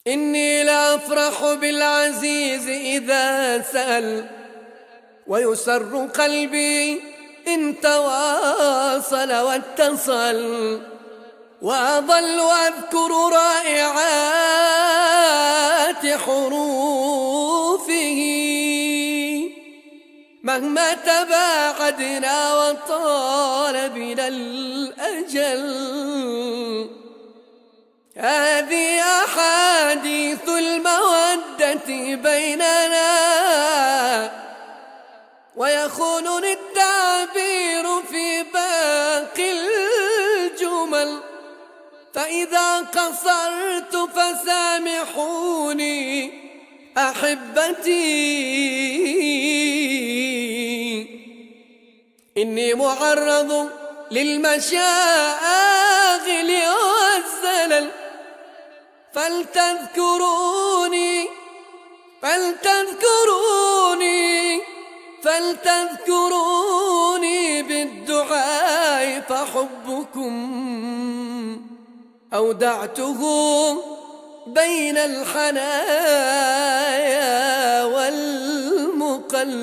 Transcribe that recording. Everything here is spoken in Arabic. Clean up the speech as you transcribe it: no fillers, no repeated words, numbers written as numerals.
إني لأفرح بالعزيز إذا سأل، ويسر قلبي إن تواصل واتصل، وأظل أذكر رائعات حروفه مهما تباعدنا وطال بنا الأجل. هذه أحاديث المودة بيننا، ويخونني التعبير في باقي الجمل، فإذا قصرت فسامحوني أحبتي. إني معرض للمشاغل والزلل، فلتذكروني بالدعاء، فحبكم أودعته بين الحنايا والمقل.